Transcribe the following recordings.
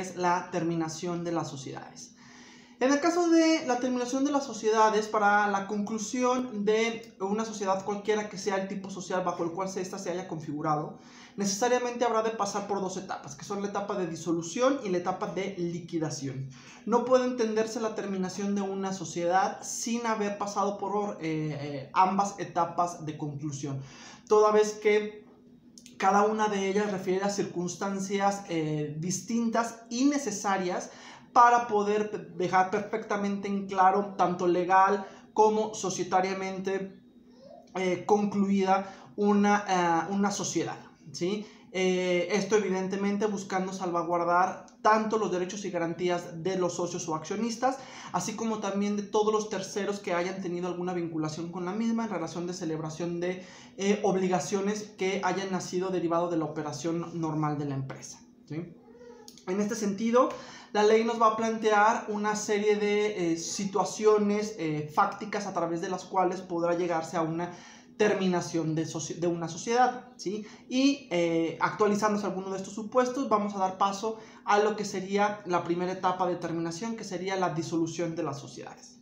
es la terminación de las sociedades. En el caso de la terminación de las sociedades, para la conclusión de una sociedad cualquiera que sea el tipo social bajo el cual ésta se haya configurado, necesariamente habrá de pasar por dos etapas, que son la etapa de disolución y la etapa de liquidación. No puede entenderse la terminación de una sociedad sin haber pasado por ambas etapas de conclusión, toda vez que cada una de ellas refiere a circunstancias distintas y necesarias para poder dejar perfectamente en claro, tanto legal como societariamente concluida una sociedad, ¿sí? Esto evidentemente buscando salvaguardar tanto los derechos y garantías de los socios o accionistas, así como también de todos los terceros que hayan tenido alguna vinculación con la misma en relación de celebración de obligaciones que hayan nacido derivado de la operación normal de la empresa, ¿sí? En este sentido, la ley nos va a plantear una serie de situaciones fácticas a través de las cuales podrá llegarse a una terminación de una sociedad, ¿sí? Y actualizándose alguno de estos supuestos, vamos a dar paso a lo que sería la primera etapa de terminación, que sería la disolución de las sociedades.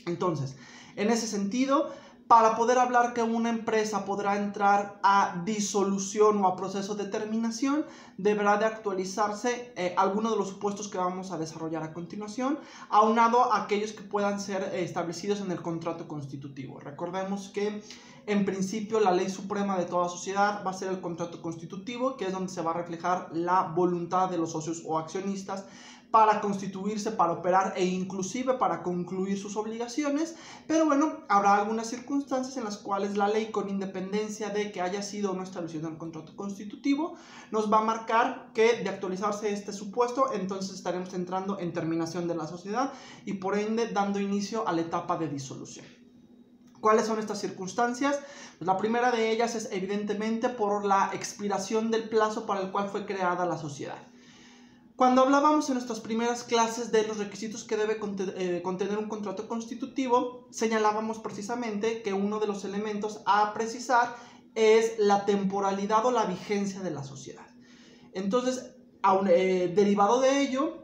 Entonces, en ese sentido, para poder hablar que una empresa podrá entrar a disolución o a proceso de terminación, deberá de actualizarse algunos de los supuestos que vamos a desarrollar a continuación, aunado a aquellos que puedan ser establecidos en el contrato constitutivo. Recordemos que en principio la ley suprema de toda sociedad va a ser el contrato constitutivo, que es donde se va a reflejar la voluntad de los socios o accionistas para constituirse, para operar e inclusive para concluir sus obligaciones. Pero bueno, habrá algunas circunstancias en las cuales la ley, con independencia de que haya sido o no establecido en el contrato constitutivo, nos va a marcar que de actualizarse este supuesto, entonces estaremos entrando en terminación de la sociedad y por ende dando inicio a la etapa de disolución. ¿Cuáles son estas circunstancias? Pues la primera de ellas es evidentemente por la expiración del plazo para el cual fue creada la sociedad. Cuando hablábamos en nuestras primeras clases de los requisitos que debe contener un contrato constitutivo, señalábamos precisamente que uno de los elementos a precisar es la temporalidad o la vigencia de la sociedad. Entonces, derivado de ello,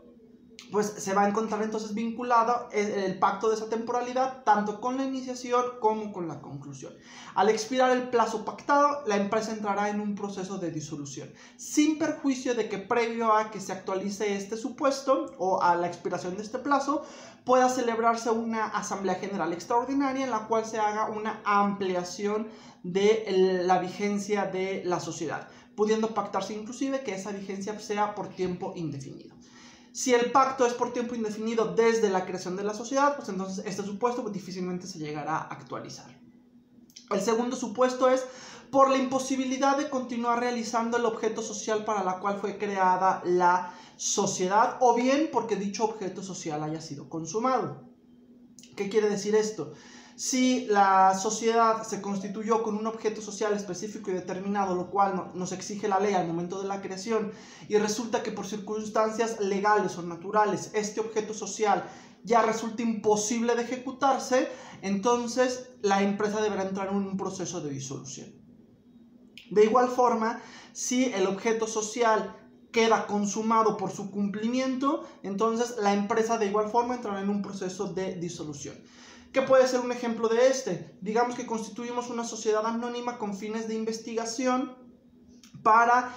pues se va a encontrar entonces vinculado el pacto de esa temporalidad tanto con la iniciación como con la conclusión. Al expirar el plazo pactado, la empresa entrará en un proceso de disolución, sin perjuicio de que previo a que se actualice este supuesto o a la expiración de este plazo, pueda celebrarse una asamblea general extraordinaria en la cual se haga una ampliación de la vigencia de la sociedad, pudiendo pactarse inclusive que esa vigencia sea por tiempo indefinido. Si el pacto es por tiempo indefinido desde la creación de la sociedad, pues entonces este supuesto difícilmente se llegará a actualizar. El segundo supuesto es por la imposibilidad de continuar realizando el objeto social para la cual fue creada la sociedad, o bien porque dicho objeto social haya sido consumado. ¿Qué quiere decir esto? Si la sociedad se constituyó con un objeto social específico y determinado, lo cual nos exige la ley al momento de la creación, y resulta que por circunstancias legales o naturales este objeto social ya resulta imposible de ejecutarse, entonces la empresa deberá entrar en un proceso de disolución. De igual forma, si el objeto social queda consumado por su cumplimiento, entonces la empresa de igual forma entrará en un proceso de disolución. ¿Qué puede ser un ejemplo de este? Digamos que constituimos una sociedad anónima con fines de investigación para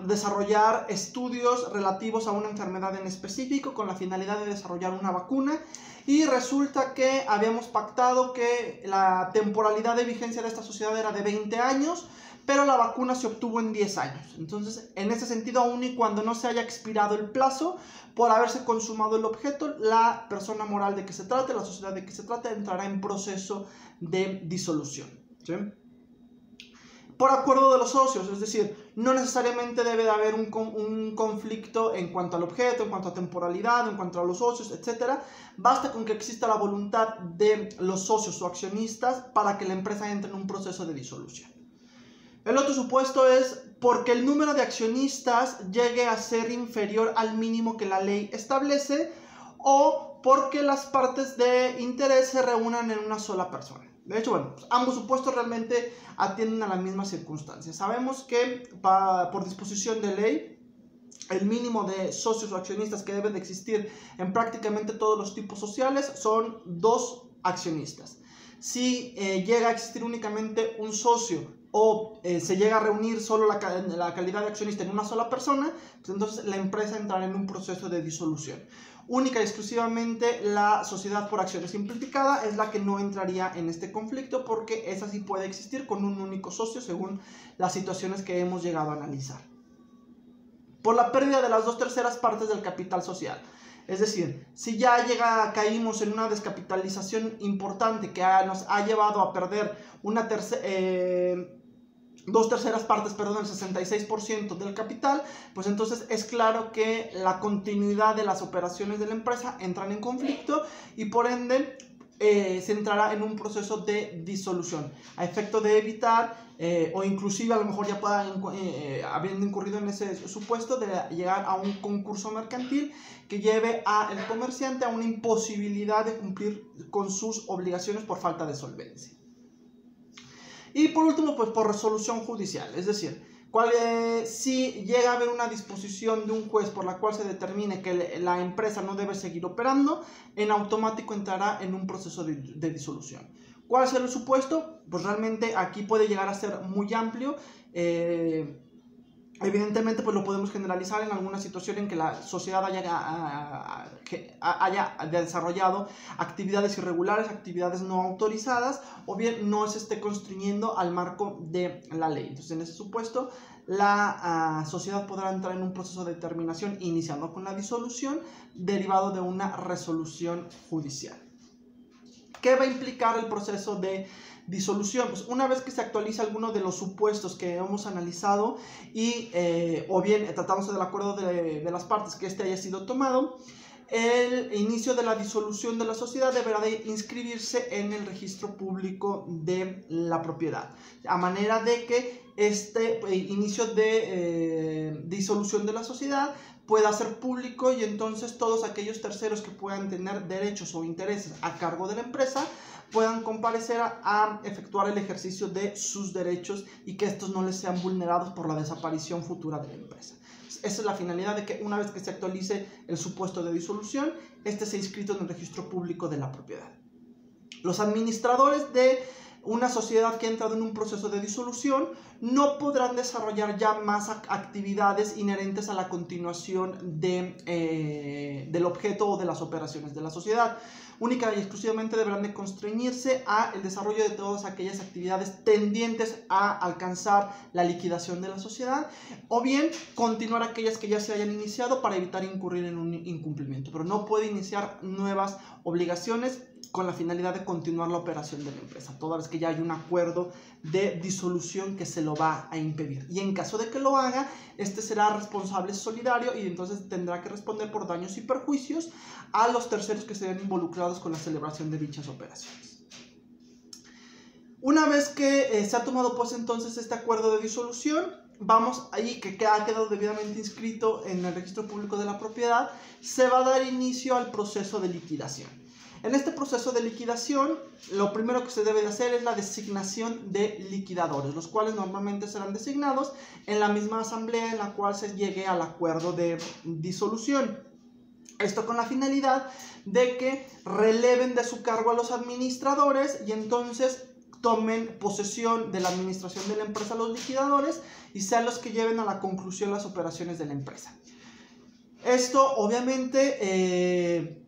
desarrollar estudios relativos a una enfermedad en específico con la finalidad de desarrollar una vacuna, y resulta que habíamos pactado que la temporalidad de vigencia de esta sociedad era de 20 años, pero la vacuna se obtuvo en 10 años. Entonces, en ese sentido, aun y cuando no se haya expirado el plazo por haberse consumado el objeto, la persona moral de que se trate, la sociedad de que se trate, entrará en proceso de disolución, ¿sí? Por acuerdo de los socios, es decir, no necesariamente debe de haber un conflicto en cuanto al objeto, en cuanto a temporalidad, en cuanto a los socios, etc. Basta con que exista la voluntad de los socios o accionistas para que la empresa entre en un proceso de disolución. El otro supuesto es porque el número de accionistas llegue a ser inferior al mínimo que la ley establece, o porque las partes de interés se reúnan en una sola persona. De hecho, bueno, pues ambos supuestos realmente atienden a la misma circunstancia. Sabemos que por disposición de ley, el mínimo de socios o accionistas que deben de existir en prácticamente todos los tipos sociales son 2 accionistas. Si llega a existir únicamente un socio o se llega a reunir solo la calidad de accionista en una sola persona, pues entonces la empresa entrará en un proceso de disolución. Única y exclusivamente la sociedad por acciones simplificada es la que no entraría en este conflicto, porque esa sí puede existir con un único socio según las situaciones que hemos llegado a analizar. Por la pérdida de las 2/3 partes del capital social. Es decir, si ya caímos en una descapitalización importante que nos ha llevado a perder 2/3 partes, perdón, el 66% del capital, pues entonces es claro que la continuidad de las operaciones de la empresa entran en conflicto y por ende se entrará en un proceso de disolución a efecto de evitar o inclusive a lo mejor ya puedan habiendo incurrido en ese supuesto de llegar a un concurso mercantil que lleve al comerciante a una imposibilidad de cumplir con sus obligaciones por falta de solvencia. Y por último, pues por resolución judicial, es decir, si llega a haber una disposición de un juez por la cual se determine que la empresa no debe seguir operando, en automático entrará en un proceso de disolución. ¿Cuál es el supuesto? Pues realmente aquí puede llegar a ser muy amplio. Evidentemente pues lo podemos generalizar en alguna situación en que la sociedad haya desarrollado actividades irregulares, actividades no autorizadas, o bien no se esté constriñendo al marco de la ley. Entonces en ese supuesto la sociedad podrá entrar en un proceso de determinación iniciando con la disolución derivado de una resolución judicial. ¿Qué va a implicar el proceso de disolución? Pues una vez que se actualiza alguno de los supuestos que hemos analizado y o bien tratándose del acuerdo de las partes que haya sido tomado, el inicio de la disolución de la sociedad deberá de inscribirse en el registro público de la propiedad, a manera de que este inicio de disolución de la sociedad pueda ser público y entonces todos aquellos terceros que puedan tener derechos o intereses a cargo de la empresa puedan comparecer a efectuar el ejercicio de sus derechos y que estos no les sean vulnerados por la desaparición futura de la empresa. Esa es la finalidad de que una vez que se actualice el supuesto de disolución, este sea inscrito en el registro público de la propiedad. Los administradores de una sociedad que ha entrado en un proceso de disolución no podrán desarrollar ya más actividades inherentes a la continuación del objeto o de las operaciones de la sociedad. Única y exclusivamente deberán de constreñirse al desarrollo de todas aquellas actividades tendientes a alcanzar la liquidación de la sociedad, o bien continuar aquellas que ya se hayan iniciado para evitar incurrir en un incumplimiento, pero no puede iniciar nuevas obligaciones con la finalidad de continuar la operación de la empresa, toda vez que ya hay un acuerdo de disolución que se lo va a impedir. Y en caso de que lo haga, este será responsable solidario y entonces tendrá que responder por daños y perjuicios a los terceros que se vean involucrados con la celebración de dichas operaciones. Una vez que se ha tomado pues entonces este acuerdo de disolución, vamos ahí que ha quedado debidamente inscrito en el registro público de la propiedad, se va a dar inicio al proceso de liquidación. En este proceso de liquidación, lo primero que se debe de hacer es la designación de liquidadores, los cuales normalmente serán designados en la misma asamblea en la cual se llegue al acuerdo de disolución. Esto con la finalidad de que releven de su cargo a los administradores y entonces tomen posesión de la administración de la empresa los liquidadores y sean los que lleven a la conclusión las operaciones de la empresa. Esto obviamente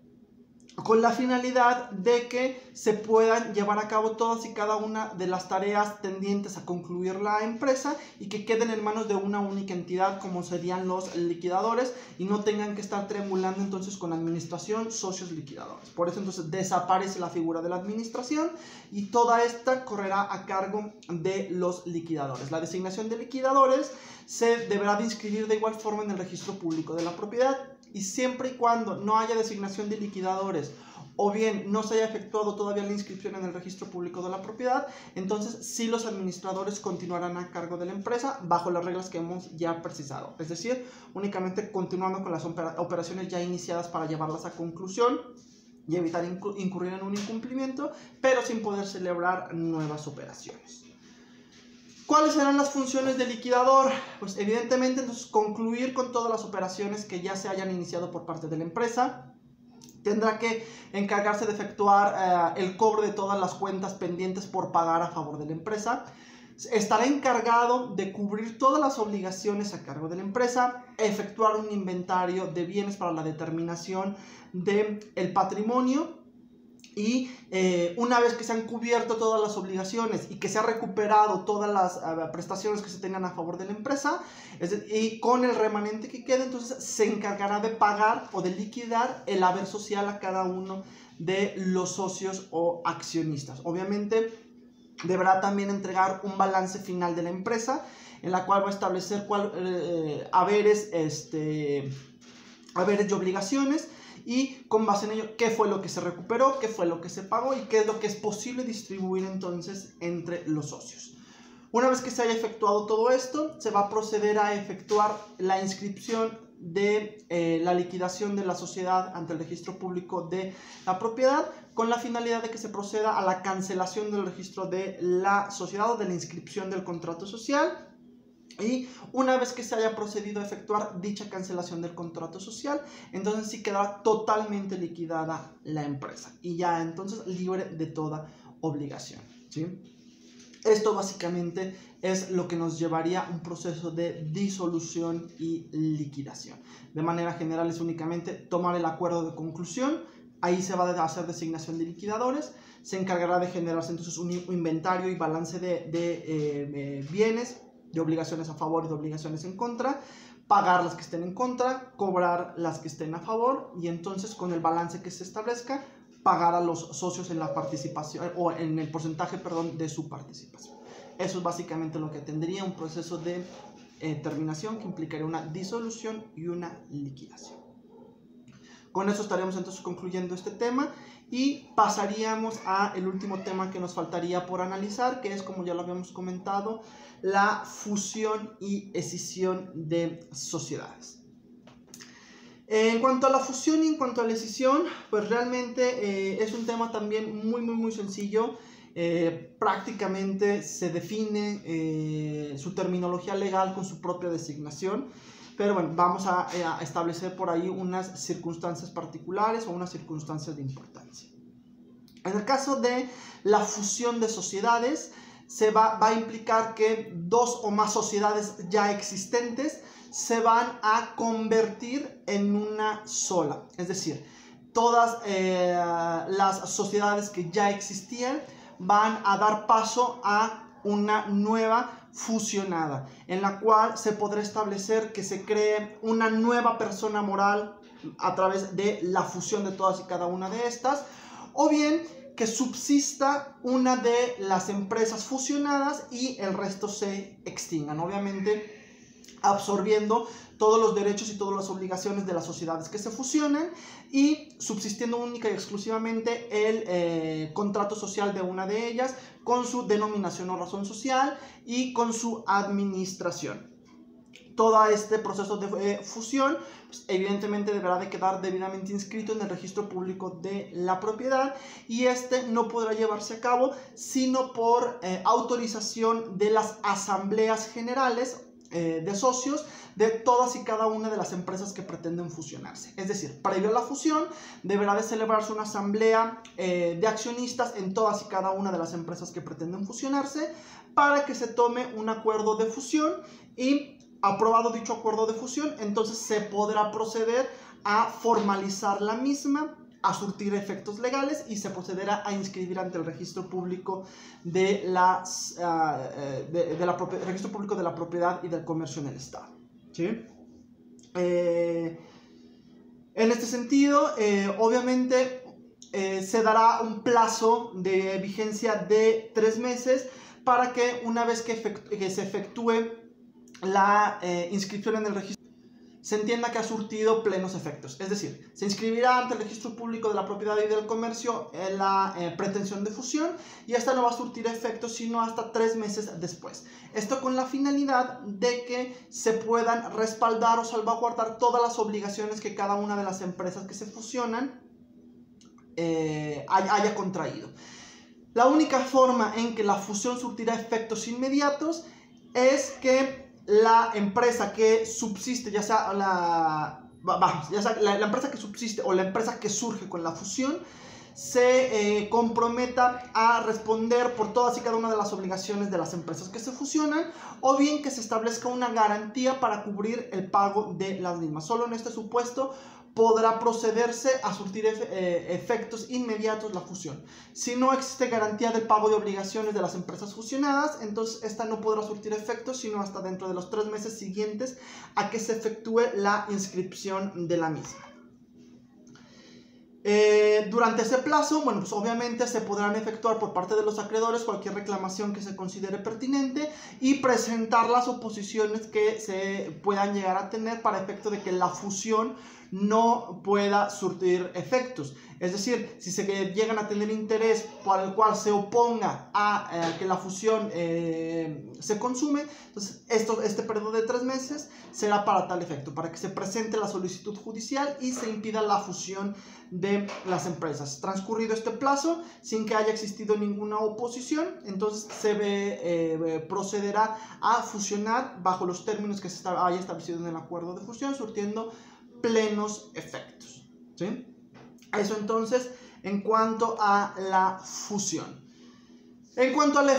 con la finalidad de que se puedan llevar a cabo todas y cada una de las tareas tendientes a concluir la empresa y que queden en manos de una única entidad como serían los liquidadores y no tengan que estar triangulando entonces con administración, socios, liquidadores. Por eso entonces desaparece la figura de la administración y toda esta correrá a cargo de los liquidadores. La designación de liquidadores se deberá de inscribir de igual forma en el registro público de la propiedad. Y siempre y cuando no haya designación de liquidadores o bien no se haya efectuado todavía la inscripción en el registro público de la propiedad, entonces sí los administradores continuarán a cargo de la empresa bajo las reglas que hemos ya precisado. Es decir, únicamente continuando con las operaciones ya iniciadas para llevarlas a conclusión y evitar incurrir en un incumplimiento, pero sin poder celebrar nuevas operaciones. ¿Cuáles serán las funciones del liquidador? Pues evidentemente entonces concluir con todas las operaciones que ya se hayan iniciado por parte de la empresa. Tendrá que encargarse de efectuar el cobro de todas las cuentas pendientes por pagar a favor de la empresa. Estará encargado de cubrir todas las obligaciones a cargo de la empresa, efectuar un inventario de bienes para la determinación del patrimonio. Y una vez que se han cubierto todas las obligaciones y que se ha recuperado todas las prestaciones que se tenían a favor de la empresa, y con el remanente que quede, entonces se encargará de pagar o de liquidar el haber social a cada uno de los socios o accionistas. Obviamente deberá también entregar un balance final de la empresa, en la cual va a establecer haberes y obligaciones, y con base en ello qué fue lo que se recuperó, qué fue lo que se pagó y qué es lo que es posible distribuir entonces entre los socios. Una vez que se haya efectuado todo esto, se va a proceder a efectuar la inscripción de la liquidación de la sociedad ante el registro público de la propiedad, con la finalidad de que se proceda a la cancelación del registro de la sociedad o de la inscripción del contrato social. Y una vez que se haya procedido a efectuar dicha cancelación del contrato social, entonces sí quedará totalmente liquidada la empresa y ya entonces libre de toda obligación, ¿sí? Esto básicamente es lo que nos llevaría a un proceso de disolución y liquidación. De manera general es únicamente tomar el acuerdo de conclusión, ahí se va a hacer designación de liquidadores, se encargará de generarse entonces un inventario y balance de bienes, de obligaciones a favor y de obligaciones en contra, pagar las que estén en contra, cobrar las que estén a favor, y entonces con el balance que se establezca, pagar a los socios en la participación o en el porcentaje, perdón, de su participación. Eso es básicamente lo que tendría un proceso de terminación que implicaría una disolución y una liquidación. Con eso estaríamos entonces concluyendo este tema y pasaríamos a el último tema que nos faltaría por analizar, que es, como ya lo habíamos comentado, la fusión y escisión de sociedades. En cuanto a la fusión y en cuanto a la escisión, pues realmente es un tema también muy sencillo. Prácticamente se define su terminología legal con su propia designación. Pero bueno, vamos a establecer por ahí unas circunstancias particulares o unas circunstancias de importancia. En el caso de la fusión de sociedades, va a implicar que dos o más sociedades ya existentes se van a convertir en una sola. Es decir, todas las sociedades que ya existían van a dar paso a una nueva fusionada, en la cual se podrá establecer que se cree una nueva persona moral a través de la fusión de todas y cada una de estas, o bien que subsista una de las empresas fusionadas y el resto se extingan, obviamente absorbiendo todos los derechos y todas las obligaciones de las sociedades que se fusionen y subsistiendo única y exclusivamente el contrato social de una de ellas con su denominación o razón social y con su administración. Todo este proceso de fusión, pues, evidentemente deberá de quedar debidamente inscrito en el registro público de la propiedad, y este no podrá llevarse a cabo sino por autorización de las asambleas generales de socios de todas y cada una de las empresas que pretenden fusionarse. Es decir, previo a la fusión deberá de celebrarse una asamblea de accionistas en todas y cada una de las empresas que pretenden fusionarse para que se tome un acuerdo de fusión, y aprobado dicho acuerdo de fusión, entonces se podrá proceder a formalizar la misma, a surtir efectos legales, y se procederá a inscribir ante el registro público registro público de la propiedad y del comercio en el Estado, ¿sí? En este sentido, obviamente se dará un plazo de vigencia de 3 meses para que una vez que se efectúe la inscripción en el registro, se entienda que ha surtido plenos efectos. Es decir, se inscribirá ante el registro público de la propiedad y del comercio la pretensión de fusión, y esta no va a surtir efectos sino hasta 3 meses después. Esto con la finalidad de que se puedan respaldar o salvaguardar todas las obligaciones que cada una de las empresas que se fusionan haya contraído. La única forma en que la fusión surtirá efectos inmediatos es que la empresa que subsiste, ya sea la empresa que subsiste o la empresa que surge con la fusión, se comprometa a responder por todas y cada una de las obligaciones de las empresas que se fusionan, o bien que se establezca una garantía para cubrir el pago de las mismas. Solo en este supuesto podrá procederse a surtir efectos inmediatos la fusión. Si no existe garantía del pago de obligaciones de las empresas fusionadas, entonces esta no podrá surtir efectos sino hasta dentro de los 3 meses siguientes a que se efectúe la inscripción de la misma. Durante ese plazo, bueno, pues obviamente se podrán efectuar por parte de los acreedores cualquier reclamación que se considere pertinente y presentar las oposiciones que se puedan llegar a tener para efecto de que la fusión no pueda surtir efectos. Es decir, si se llegan a tener interés por el cual se oponga a que la fusión se consume, entonces este periodo de 3 meses será para tal efecto, para que se presente la solicitud judicial y se impida la fusión de las empresas. Transcurrido este plazo, sin que haya existido ninguna oposición, entonces se procederá a fusionar bajo los términos que se haya establecido en el acuerdo de fusión, surtiendo plenos efectos, ¿sí? Eso entonces en cuanto a la fusión. En cuanto a la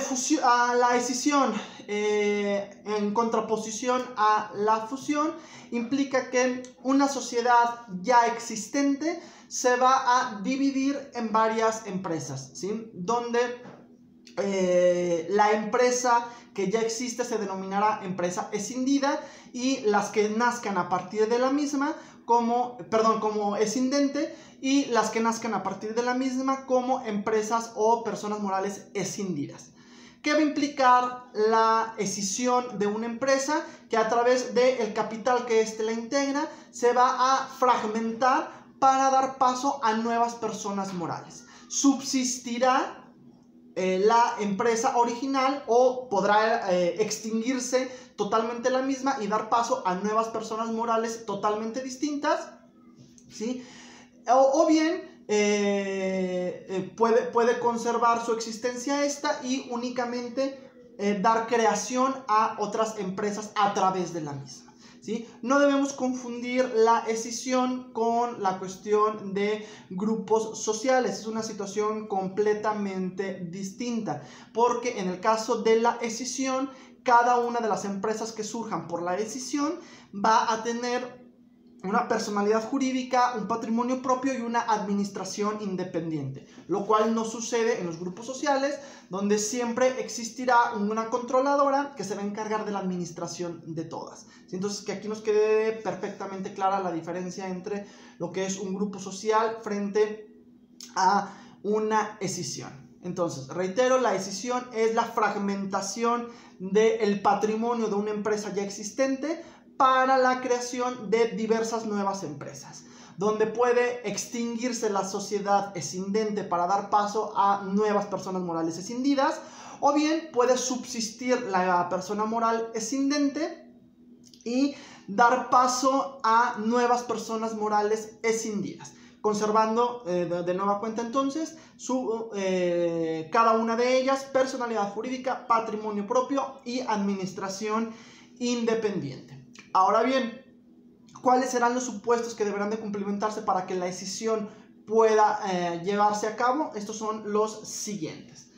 escisión, en contraposición a la fusión, implica que una sociedad ya existente se va a dividir en varias empresas, ¿sí? Donde la empresa que ya existe se denominará empresa escindida, y las que nazcan a partir de la misma como escindente, y las que nazcan a partir de la misma como empresas o personas morales escindidas. ¿Qué va a implicar la escisión de una empresa? Que a través del capital que éste la integra se va a fragmentar para dar paso a nuevas personas morales. Subsistirá la empresa original, o podrá extinguirse totalmente la misma y dar paso a nuevas personas morales totalmente distintas, ¿sí? O bien puede conservar su existencia esta y únicamente dar creación a otras empresas a través de la misma, ¿sí? No debemos confundir la escisión con la cuestión de grupos sociales. Es una situación completamente distinta, porque en el caso de la escisión, cada una de las empresas que surjan por la escisión va a tener una personalidad jurídica, un patrimonio propio y una administración independiente, lo cual no sucede en los grupos sociales, donde siempre existirá una controladora que se va a encargar de la administración de todas. Entonces, que aquí nos quede perfectamente clara la diferencia entre lo que es un grupo social frente a una escisión. Entonces, reitero, la escisión es la fragmentación del patrimonio de una empresa ya existente para la creación de diversas nuevas empresas, donde puede extinguirse la sociedad escindente para dar paso a nuevas personas morales escindidas, o bien puede subsistir la persona moral escindente y dar paso a nuevas personas morales escindidas, conservando de nueva cuenta entonces cada una de ellas personalidad jurídica, patrimonio propio y administración independiente. Ahora bien, ¿cuáles serán los supuestos que deberán de cumplimentarse para que la escisión pueda llevarse a cabo? Estos son los siguientes.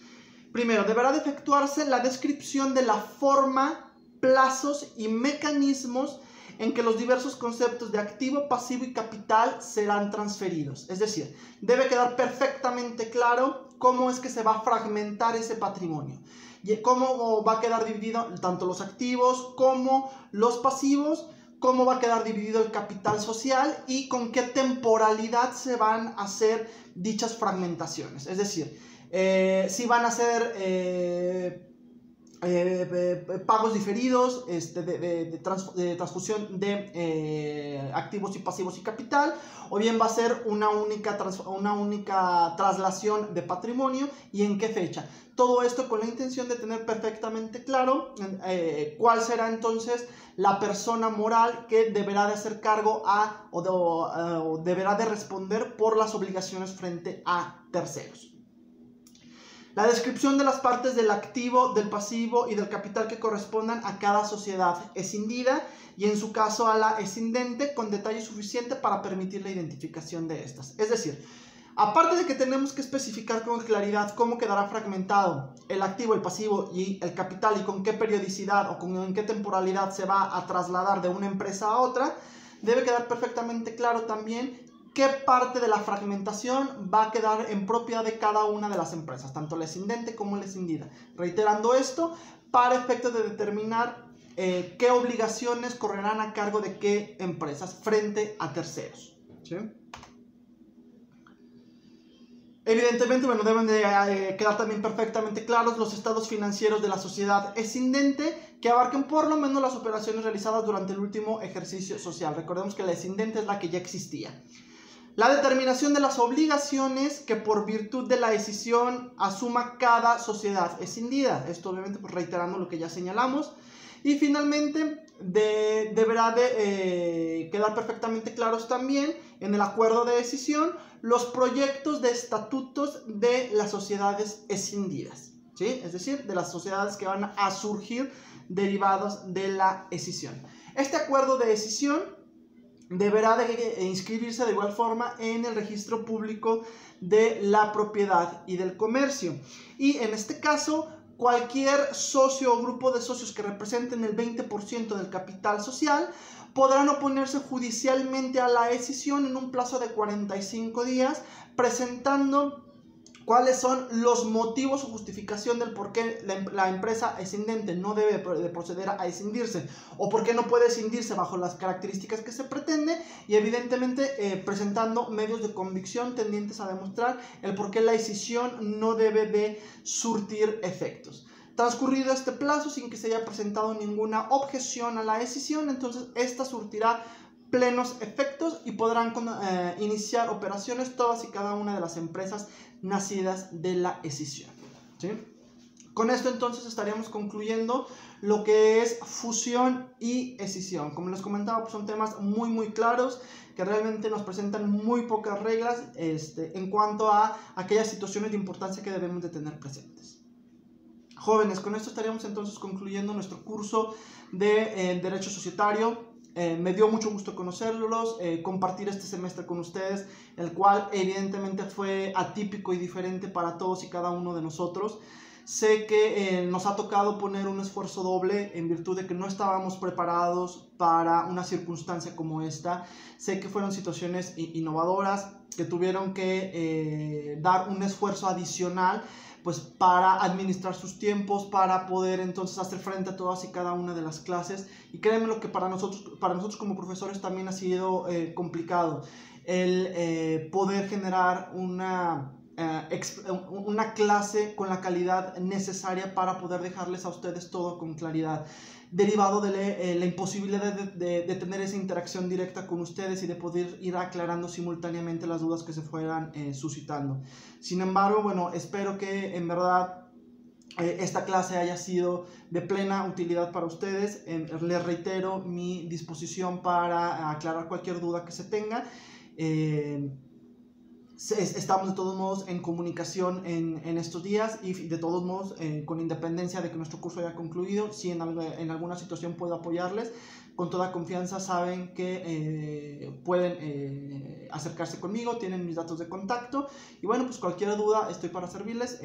Primero, deberá de efectuarse la descripción de la forma, plazos y mecanismos en que los diversos conceptos de activo, pasivo y capital serán transferidos. Es decir, debe quedar perfectamente claro cómo es que se va a fragmentar ese patrimonio, y cómo va a quedar dividido tanto los activos como los pasivos, cómo va a quedar dividido el capital social y con qué temporalidad se van a hacer dichas fragmentaciones. Es decir, si van a ser pagos diferidos, de transfusión de activos y pasivos y capital, o bien va a ser una única traslación de patrimonio y en qué fecha. Todo esto con la intención de tener perfectamente claro cuál será entonces la persona moral que deberá de hacer cargo o deberá de responder por las obligaciones frente a terceros. La descripción de las partes del activo, del pasivo y del capital que correspondan a cada sociedad escindida y en su caso a la escindente con detalle suficiente para permitir la identificación de estas. Es decir, aparte de que tenemos que especificar con claridad cómo quedará fragmentado el activo, el pasivo y el capital y con qué periodicidad o en qué temporalidad se va a trasladar de una empresa a otra, debe quedar perfectamente claro también qué parte de la fragmentación va a quedar en propiedad de cada una de las empresas, tanto la escindente como la escindida. Reiterando esto, para efectos de determinar qué obligaciones correrán a cargo de qué empresas frente a terceros. ¿Sí? Evidentemente, bueno, deben de quedar también perfectamente claros los estados financieros de la sociedad escindente que abarquen por lo menos las operaciones realizadas durante el último ejercicio social. Recordemos que la escindente es la que ya existía. La determinación de las obligaciones que por virtud de la decisión asuma cada sociedad escindida. Esto obviamente pues, reiterando lo que ya señalamos. Y finalmente deberá de quedar perfectamente claros también en el acuerdo de decisión los proyectos de estatutos de las sociedades escindidas, ¿sí? Es decir, de las sociedades que van a surgir derivados de la escisión. Este acuerdo de decisión deberá de inscribirse de igual forma en el registro público de la propiedad y del comercio. Y en este caso, cualquier socio o grupo de socios que representen el 20% del capital social podrán oponerse judicialmente a la escisión en un plazo de 45 días, presentando cuáles son los motivos o justificación del por qué la empresa escindente no debe de proceder a escindirse o por qué no puede escindirse bajo las características que se pretende y evidentemente presentando medios de convicción tendientes a demostrar el por qué la escisión no debe de surtir efectos. Transcurrido este plazo sin que se haya presentado ninguna objeción a la escisión, entonces esta surtirá plenos efectos y podrán iniciar operaciones todas y cada una de las empresas nacidas de la escisión. ¿Sí? Con esto entonces estaríamos concluyendo lo que es fusión y escisión. Como les comentaba, pues son temas muy claros que realmente nos presentan muy pocas reglas en cuanto a aquellas situaciones de importancia que debemos de tener presentes. Jóvenes, con esto estaríamos entonces concluyendo nuestro curso de Derecho Societario. Me dio mucho gusto conocerlos, compartir este semestre con ustedes, el cual evidentemente fue atípico y diferente para todos y cada uno de nosotros. Sé que nos ha tocado poner un esfuerzo doble en virtud de que no estábamos preparados para una circunstancia como esta. Sé que fueron situaciones innovadoras que tuvieron que dar un esfuerzo adicional pues para administrar sus tiempos, para poder entonces hacer frente a todas y cada una de las clases. Y créanme lo que para nosotros como profesores también ha sido complicado el poder generar una clase con la calidad necesaria para poder dejarles a ustedes todo con claridad, derivado de la imposibilidad de tener esa interacción directa con ustedes y de poder ir aclarando simultáneamente las dudas que se fueran suscitando. Sin embargo, bueno, espero que en verdad esta clase haya sido de plena utilidad para ustedes. Les reitero mi disposición para aclarar cualquier duda que se tenga. Estamos de todos modos en comunicación en estos días y de todos modos con independencia de que nuestro curso haya concluido, si en alguna situación puedo apoyarles, con toda confianza saben que pueden acercarse conmigo, tienen mis datos de contacto y bueno, pues cualquier duda estoy para servirles.